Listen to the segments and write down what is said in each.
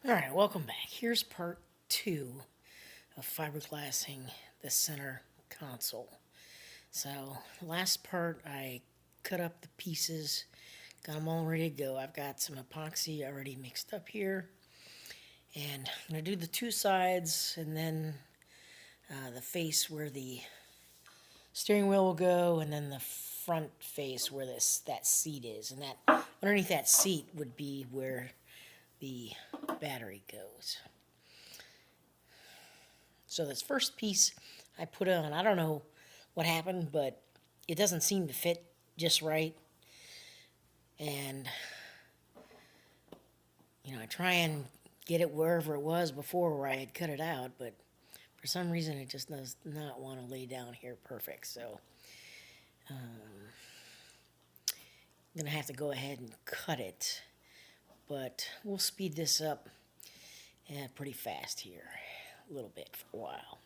Alright, welcome back. Here's part 2 of fiberglassing the center console. So, last part I cut up the pieces, got them all ready to go. I've got some epoxy already mixed up here. And I'm going to do the two sides and then the face where the steering wheel will go, and then the front face where that seat is. And that underneath that seat would be where the battery goes. So this first piece I put on, I don't know what happened, but it doesn't seem to fit just right. And, I try and get it wherever it was before where I had cut it out, but for some reason it just does not want to lay down here perfect. So I'm going to have to go ahead and cut it, but we'll speed this up pretty fast here, a little bit for a while.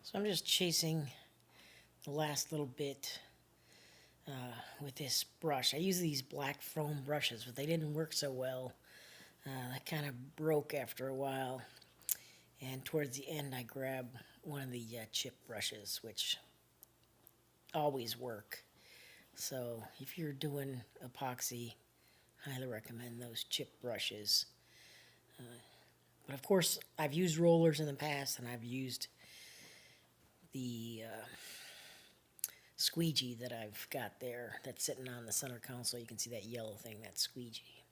So I'm just chasing the last little bit with this brush. I use these black foam brushes, but they didn't work so well. They kind of broke after a while. And towards the end, I grabbed one of the chip brushes, which always work. So if you're doing epoxy, highly recommend those chip brushes. But of course, I've used rollers in the past, and I've used the squeegee that I've got there that's sitting on the center console. You can see that yellow thing, that squeegee.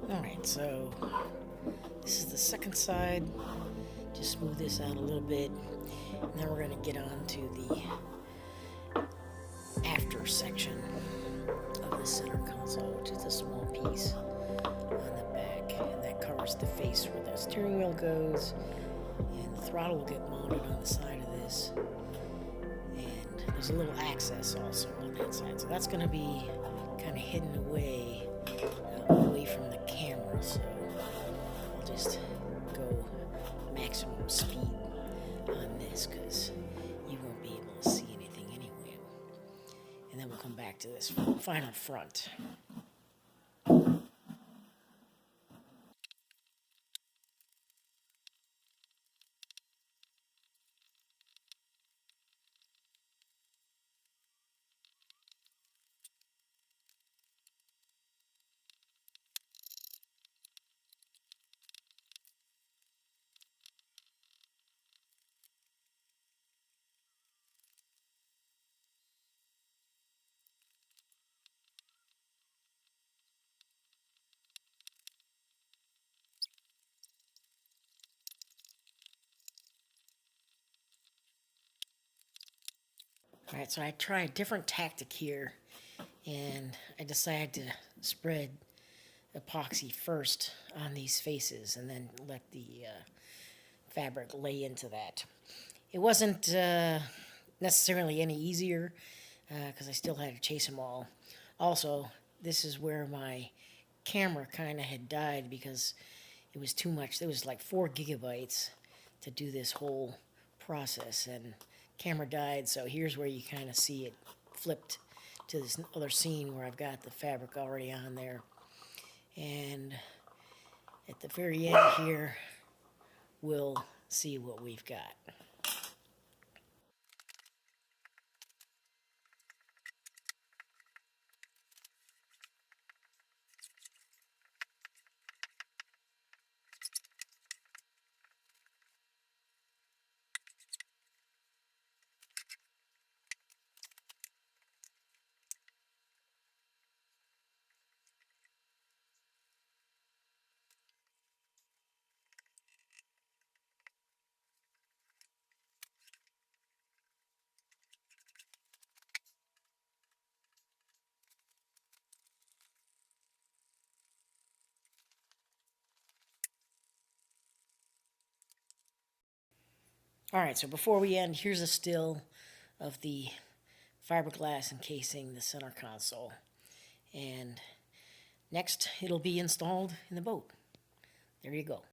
Alright, so this is the second side. Just smooth this out a little bit. And then we're going to get on to the after section of the center console, which is a small piece on the back. And that covers the face where the steering wheel goes. And the throttle will get mounted on the side of this. And there's a little access also on that side. So that's going to be kind of hidden away from the camera, so I'll just go maximum speed on this because you won't be able to see anything anyway. And then we'll come back to this final front. Alright, so I try a different tactic here, and I decided to spread epoxy first on these faces and then let the fabric lay into that. It wasn't necessarily any easier because I still had to chase them all. Also, this is where my camera kind of had died because it was too much. It was like 4 gigabytes to do this whole process, and camera died. So here's where you kind of see it flipped to this other scene where I've got the fabric already on there. And at the very end here, we'll see what we've got. Alright, so before we end, here's a still of the fiberglass encasing the center console. And next, it'll be installed in the boat. There you go.